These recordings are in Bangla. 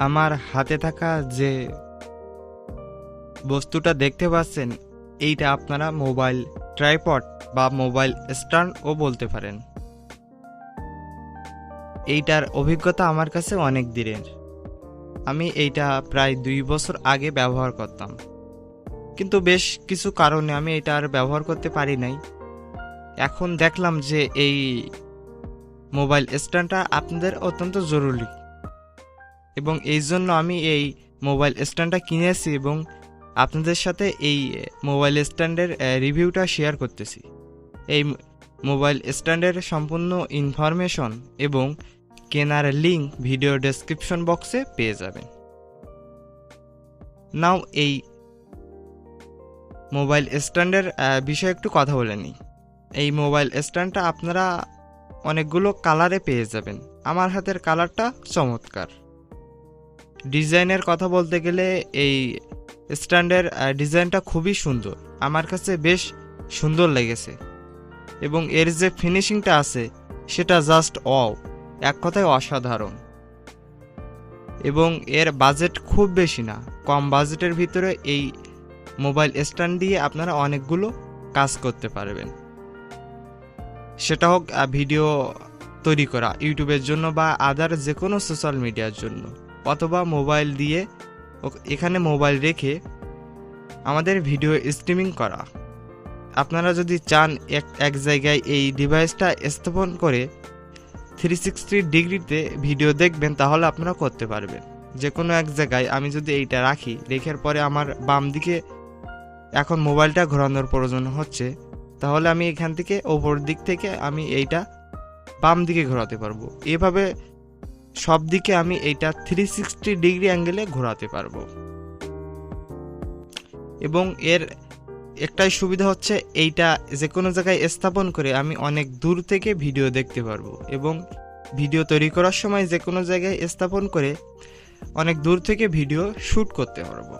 আমার হাতে থাকা যে বস্তুটা দেখতে পাচ্ছেন, এইটা আপনারা মোবাইল ট্রাইপড বা মোবাইল স্ট্যান্ডও বলতে পারেন। এইটার অভিজ্ঞতা আমার কাছে অনেক দিনের। আমি এইটা প্রায় 2 বছর আগে ব্যবহার করতাম, কিন্তু বেশ কিছু কারণে আমি এটা আর ব্যবহার করতে পারি নাই। এখন দেখলাম যে এই মোবাইল স্ট্যান্ডটা আপনাদের অত্যন্ত জরুরি, এবং এই জন্য আমি এই মোবাইল স্ট্যান্ডটা কিনেছি এবং আপনাদের সাথে এই মোবাইল স্ট্যান্ডের রিভিউটা শেয়ার করতেছি। এই মোবাইল স্ট্যান্ডের সম্পূর্ণ ইনফরমেশন এবং কেনার লিঙ্ক ভিডিও ডেসক্রিপশন বক্সে পেয়ে যাবেন। নাও এই মোবাইল স্ট্যান্ডের বিষয়ে একটু কথা বলে নিই। এই মোবাইল স্ট্যান্ডটা আপনারা অনেকগুলো কালারে পেয়ে যাবেন। আমার হাতের কালারটা চমৎকার। ডিজাইনের কথা বলতে গেলে এই স্ট্যান্ডের ডিজাইনটা খুবই সুন্দর, আমার কাছে বেশ সুন্দর লেগেছে, এবং এর যে ফিনিশিংটা আছে সেটা জাস্ট এক কথায় অসাধারণ। এবং এর বাজেট খুব বেশি না, কম বাজেটের ভিতরে এই মোবাইল স্ট্যান্ড দিয়ে আপনারা অনেকগুলো কাজ করতে পারবেন। সেটা হোক ভিডিও তৈরি করা ইউটিউবের জন্য বা আদার যে কোনো সোশ্যাল মিডিয়ার জন্য, অথবা মোবাইল দিয়ে এখানে মোবাইল রেখে আমাদের ভিডিও স্ট্রিমিং করা। আপনারা যদি চান এক জায়গায় এই ডিভাইসটা স্থাপন করে 360 ডিগ্রিতে ভিডিও দেখবেন, তাহলে আপনারা করতে পারবেন। যে কোনো এক জায়গায় আমি যদি এইটা রেখার পরে আমার বাম দিকে এখন মোবাইলটা ঘোরানোর প্রয়োজন হচ্ছে, তাহলে আমি এখান থেকে ওপর দিক থেকে আমি এইটা বাম দিকে ঘোরাতে পারবো। এভাবে সব দিকে আমি এইটা 360 ডিগ্রি অ্যাঙ্গেলে ঘোরাতে পারবো। এবং এর একটাই সুবিধা হচ্ছে, এইটা যে কোনো জায়গায় স্থাপন করে আমি অনেক দূর থেকে ভিডিও দেখতে পারবো, এবং ভিডিও তৈরি করার সময় যে কোনো জায়গায় স্থাপন করে অনেক দূর থেকে ভিডিও শ্যুট করতে পারবো।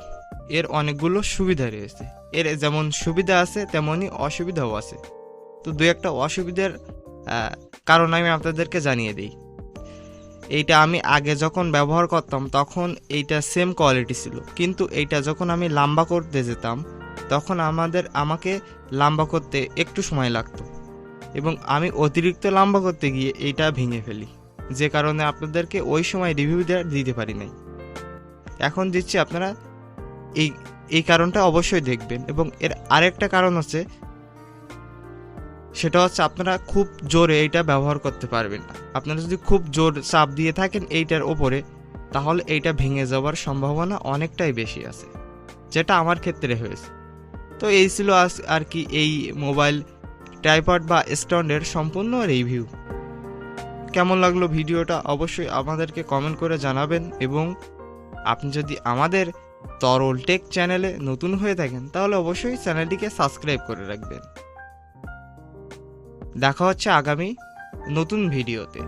এর অনেকগুলো সুবিধা রয়েছে। এর যেমন সুবিধা আছে তেমনই অসুবিধাও আছে। তো 2-1টা অসুবিধার কারণ আমি আপনাদেরকে জানিয়ে দিই। এইটা আমি আগে যখন ব্যবহার করতাম তখন এইটা সেম কোয়ালিটি ছিল, কিন্তু এইটা যখন আমি লম্বা করতে যেতাম তখন আমাকে লম্বা করতে একটু সময় লাগতো, এবং আমি অতিরিক্ত লম্বা করতে গিয়ে এইটা ভেঙে ফেলি, যে কারণে আপনাদেরকে ওই সময় রিভিউ দিতে পারি নাই। এখন দিচ্ছি, আপনারা এই কারণটা অবশ্যই দেখবেন। এবং এর আরেকটা কারণ হচ্ছে, সেটা হচ্ছে আপনারা খুব জোরে এইটা ব্যবহার করতে পারবেন না। আপনারা যদি খুব জোর চাপ দিয়ে থাকেন এইটার ওপরে, তাহলে এইটা ভেঙে যাওয়ার সম্ভাবনা অনেকটাই বেশি আছে, যেটা আমার ক্ষেত্রে হয়েছে। তো এই ছিল আর কি এই মোবাইল ট্রাইপড বা স্ট্যান্ডের সম্পূর্ণ রিভিউ। কেমন লাগলো ভিডিওটা অবশ্যই আমাদেরকে কমেন্ট করে জানাবেন, এবং আপনি যদি আমাদের তরল টেক চ্যানেলে নতুন হয়ে থাকেন তাহলে অবশ্যই চ্যানেলটিকে সাবস্ক্রাইব করে রাখবেন। দেখা হচ্ছে আগামী নতুন ভিডিওতে।